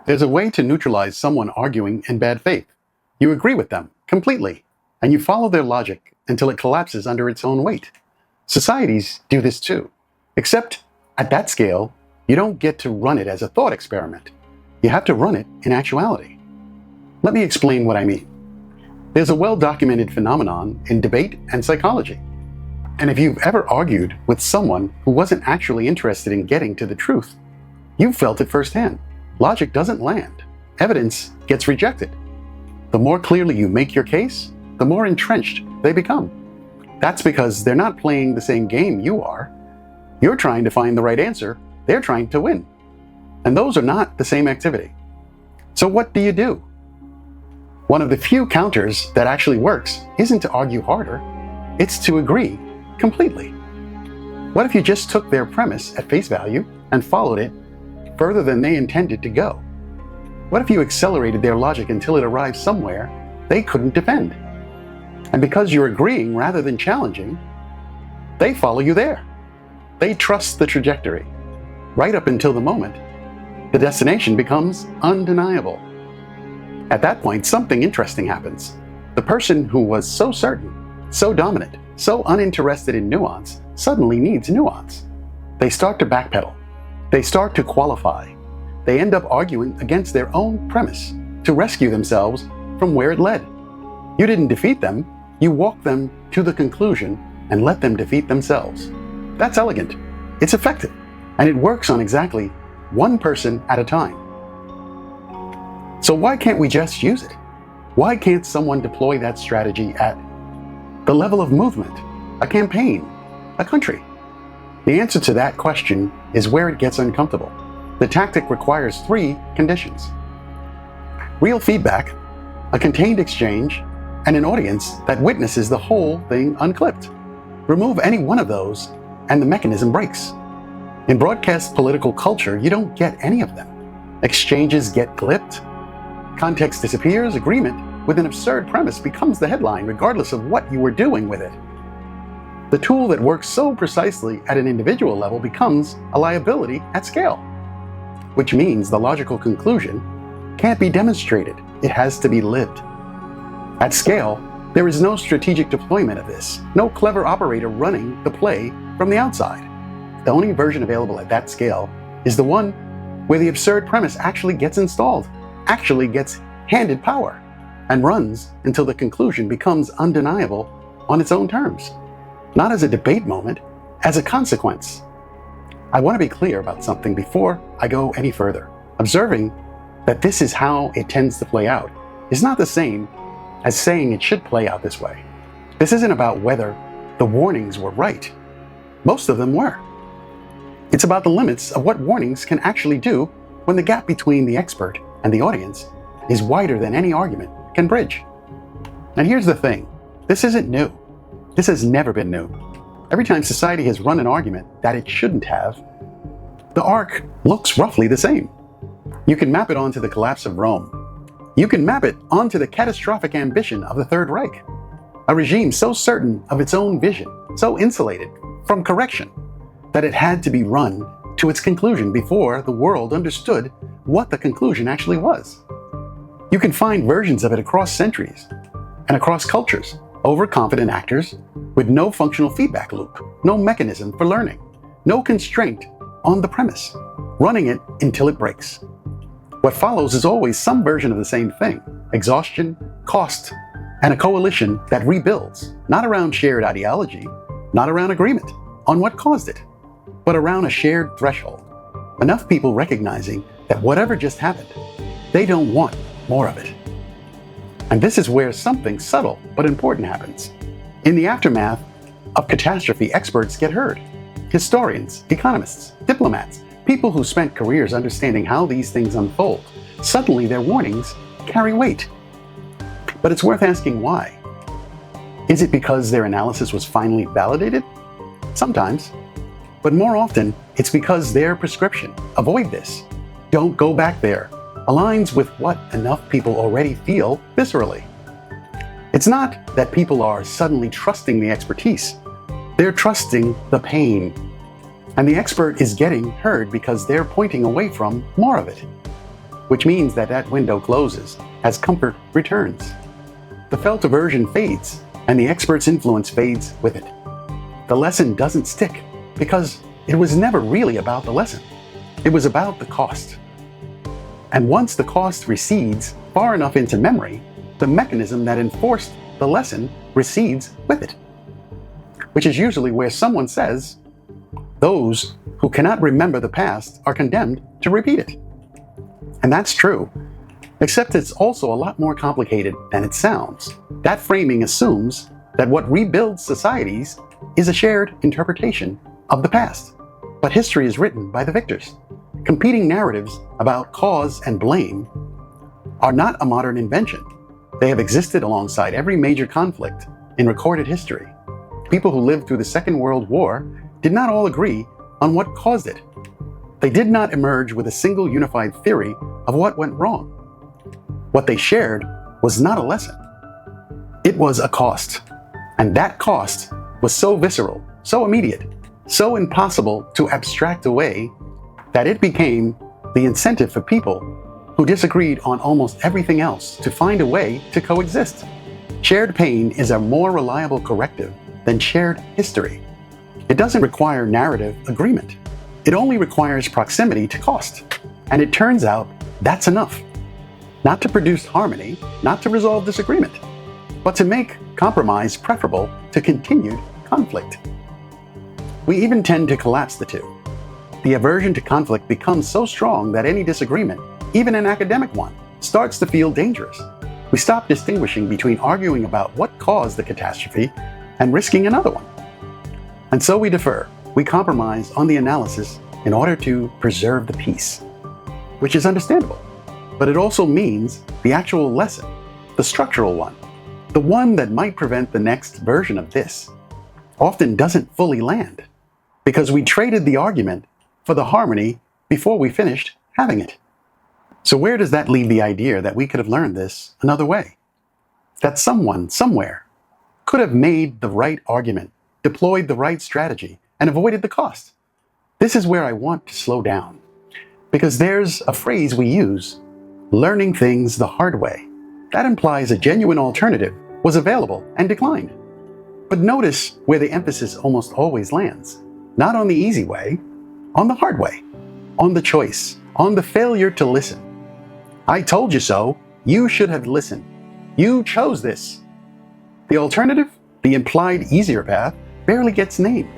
There's a way to neutralize someone arguing in bad faith. You agree with them completely, and you follow their logic until it collapses under its own weight. Societies do this too, except at that scale, you don't get to run it as a thought experiment. You have to run it in actuality. Let me explain what I mean. There's a well-documented phenomenon in debate and psychology. And if you've ever argued with someone who wasn't actually interested in getting to the truth, you've felt it firsthand. Logic doesn't land. Evidence gets rejected. The more clearly you make your case, the more entrenched they become. That's because they're not playing the same game you are. You're trying to find the right answer. They're trying to win. And those are not the same activity. So what do you do? One of the few counters that actually works isn't to argue harder. It's to agree completely. What if you just took their premise at face value and followed it further than they intended to go? What if you accelerated their logic until it arrived somewhere they couldn't defend? And because you're agreeing rather than challenging, they follow you there. They trust the trajectory. Right up until the moment, the destination becomes undeniable. At that point, something interesting happens. The person who was so certain, so dominant, so uninterested in nuance, suddenly needs nuance. They start to backpedal. They start to qualify. They end up arguing against their own premise to rescue themselves from where it led. You didn't defeat them, you walked them to the conclusion and let them defeat themselves. That's elegant, it's effective, and it works on exactly one person at a time. So why can't we just use it? Why can't someone deploy that strategy at the level of movement, a campaign, a country? The answer to that question is where it gets uncomfortable. The tactic requires three conditions: real feedback, a contained exchange, and an audience that witnesses the whole thing unclipped. Remove any one of those, and the mechanism breaks. In broadcast political culture, you don't get any of them. Exchanges get clipped. Context disappears. Agreement with an absurd premise becomes the headline, regardless of what you were doing with it. The tool that works so precisely at an individual level becomes a liability at scale, which means the logical conclusion can't be demonstrated. It has to be lived. At scale, there is no strategic deployment of this, no clever operator running the play from the outside. The only version available at that scale is the one where the absurd premise actually gets installed, actually gets handed power, and runs until the conclusion becomes undeniable on its own terms. Not as a debate moment, as a consequence. I want to be clear about something before I go any further. Observing that this is how it tends to play out is not the same as saying it should play out this way. This isn't about whether the warnings were right. Most of them were. It's about the limits of what warnings can actually do when the gap between the expert and the audience is wider than any argument can bridge. And here's the thing, this isn't new. This has never been new. Every time society has run an argument that it shouldn't have, the arc looks roughly the same. You can map it onto the collapse of Rome. You can map it onto the catastrophic ambition of the Third Reich, a regime so certain of its own vision, so insulated from correction, that it had to be run to its conclusion before the world understood what the conclusion actually was. You can find versions of it across centuries and across cultures. Overconfident actors with no functional feedback loop, no mechanism for learning, no constraint on the premise, running it until it breaks. What follows is always some version of the same thing: exhaustion, cost, and a coalition that rebuilds, not around shared ideology, not around agreement on what caused it, but around a shared threshold. Enough people recognizing that whatever just happened, they don't want more of it. And this is where something subtle but important happens. In the aftermath of catastrophe, experts get heard. Historians, economists, diplomats, people who spent careers understanding how these things unfold. Suddenly their warnings carry weight. But it's worth asking why. Is it because their analysis was finally validated? Sometimes. But more often, it's because their prescription, avoid this, don't go back there, aligns with what enough people already feel viscerally. It's not that people are suddenly trusting the expertise. They're trusting the pain. And the expert is getting heard because they're pointing away from more of it. which means that that window closes as comfort returns. The felt aversion fades, and the expert's influence fades with it. The lesson doesn't stick because it was never really about the lesson. It was about the cost. And once the cost recedes far enough into memory, the mechanism that enforced the lesson recedes with it. Which is usually where someone says, those who cannot remember the past are condemned to repeat it. And that's true, except it's also a lot more complicated than it sounds. That framing assumes that what rebuilds societies is a shared interpretation of the past. But history is written by the victors. Competing narratives about cause and blame are not a modern invention. They have existed alongside every major conflict in recorded history. People who lived through the Second World War did not all agree on what caused it. They did not emerge with a single unified theory of what went wrong. What they shared was not a lesson. It was a cost. And that cost was so visceral, so immediate, so impossible to abstract away that it became the incentive for people who disagreed on almost everything else to find a way to coexist. Shared pain is a more reliable corrective than shared history. It doesn't require narrative agreement. It only requires proximity to cost. And it turns out that's enough. Not to produce harmony, not to resolve disagreement, but to make compromise preferable to continued conflict. We even tend to collapse the two. The aversion to conflict becomes so strong that any disagreement, even an academic one, starts to feel dangerous. We stop distinguishing between arguing about what caused the catastrophe and risking another one. And so we defer. We compromise on the analysis in order to preserve the peace, which is understandable. But it also means the actual lesson, the structural one, the one that might prevent the next version of this, often doesn't fully land because we traded the argument for the harmony before we finished having it. So where does that leave the idea that we could have learned this another way? That someone, somewhere, could have made the right argument, deployed the right strategy, and avoided the cost? This is where I want to slow down. Because there's a phrase we use, learning things the hard way. That implies a genuine alternative was available and declined. But notice where the emphasis almost always lands. Not on the easy way, on the hard way, on the choice, on the failure to listen. I told you so. You should have listened. You chose this. The alternative, the implied easier path, barely gets named.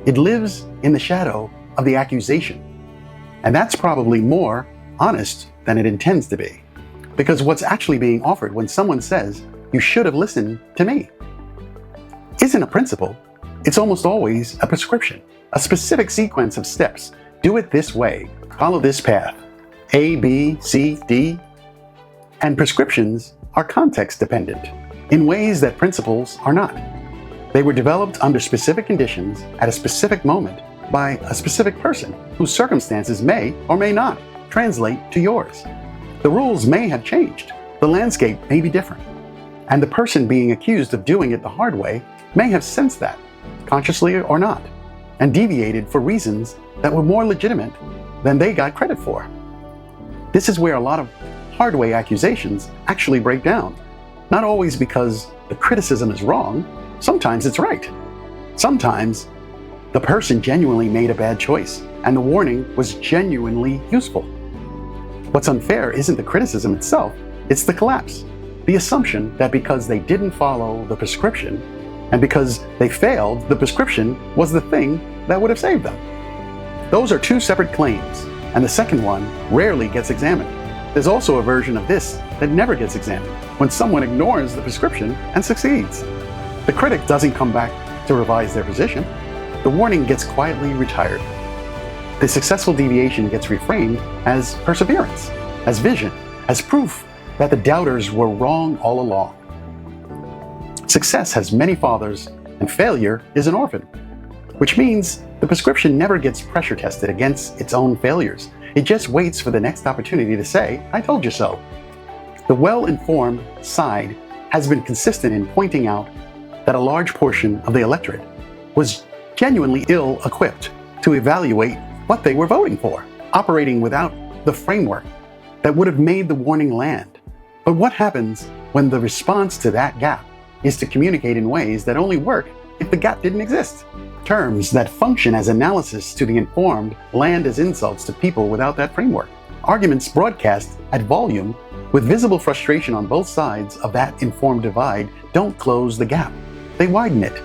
It lives in the shadow of the accusation. And that's probably more honest than it intends to be. Because what's actually being offered when someone says, you should have listened to me, isn't a principle. It's almost always a prescription, a specific sequence of steps. Do it this way, follow this path, A, B, C, D. And prescriptions are context dependent in ways that principles are not. They were developed under specific conditions at a specific moment by a specific person whose circumstances may or may not translate to yours. The rules may have changed, the landscape may be different, and the person being accused of doing it the hard way may have sensed that, consciously or not, and deviated for reasons that were more legitimate than they got credit for. This is where a lot of hard way accusations actually break down. Not always because the criticism is wrong, sometimes it's right. Sometimes the person genuinely made a bad choice and the warning was genuinely useful. What's unfair isn't the criticism itself, it's the collapse. The assumption that because they didn't follow the prescription and because they failed, the prescription was the thing that would have saved them. Those are two separate claims, and the second one rarely gets examined. There's also a version of this that never gets examined, when someone ignores the prescription and succeeds. The critic doesn't come back to revise their position. The warning gets quietly retired. The successful deviation gets reframed as perseverance, as vision, as proof that the doubters were wrong all along. Success has many fathers, and failure is an orphan, which means the prescription never gets pressure tested against its own failures. It just waits for the next opportunity to say, I told you so. The well-informed side has been consistent in pointing out that a large portion of the electorate was genuinely ill-equipped to evaluate what they were voting for, operating without the framework that would have made the warning land. But what happens when the response to that gap is to communicate in ways that only work if the gap didn't exist? Terms that function as analysis to the informed land as insults to people without that framework. Arguments broadcast at volume with visible frustration on both sides of that informed divide don't close the gap. They widen it.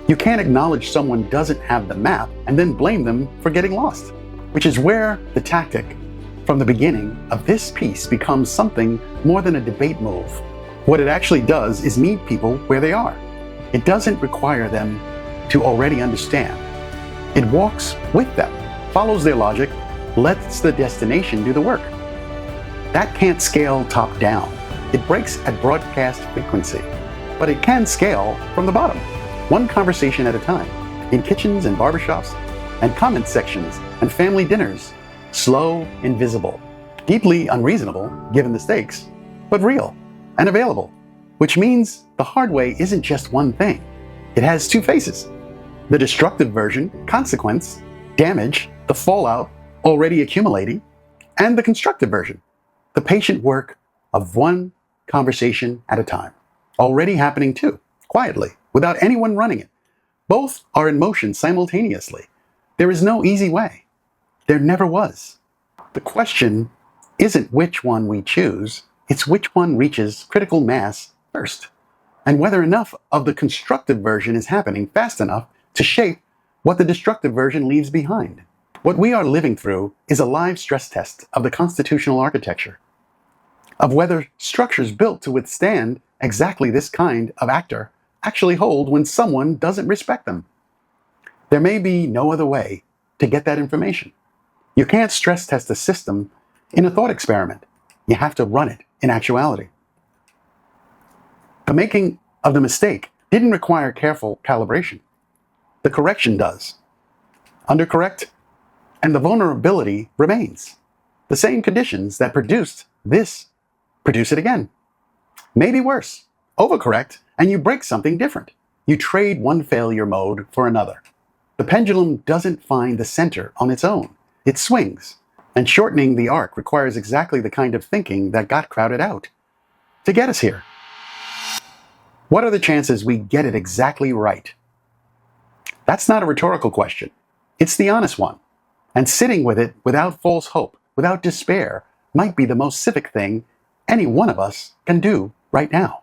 You can't acknowledge someone doesn't have the map and then blame them for getting lost, which is where the tactic from the beginning of this piece becomes something more than a debate move. What it actually does is meet people where they are. It doesn't require them to already understand. It walks with them, follows their logic, lets the destination do the work. That can't scale top down. It breaks at broadcast frequency, but it can scale from the bottom, one conversation at a time, in kitchens and barbershops, and comment sections and family dinners. Slow and visible, deeply unreasonable given the stakes, but real and available, which means the hard way isn't just one thing. It has two faces. The destructive version, consequence, damage, the fallout already accumulating, and the constructive version, the patient work of one conversation at a time, already happening too, quietly, without anyone running it. Both are in motion simultaneously. There is no easy way. There never was. The question isn't which one we choose, it's which one reaches critical mass first, and whether enough of the constructive version is happening fast enough to shape what the destructive version leaves behind. What we are living through is a live stress test of the constitutional architecture, of whether structures built to withstand exactly this kind of actor actually hold when someone doesn't respect them. There may be no other way to get that information. You can't stress test a system in a thought experiment. You have to run it in actuality. The making of the mistake didn't require careful calibration. The correction does. Undercorrect, and the vulnerability remains. The same conditions that produced this produce it again. Maybe worse. Overcorrect, and you break something different. You trade one failure mode for another. The pendulum doesn't find the center on its own. It swings, and shortening the arc requires exactly the kind of thinking that got crowded out to get us here. What are the chances we get it exactly right? That's not a rhetorical question. It's the honest one. And sitting with it without false hope, without despair, might be the most civic thing any one of us can do right now.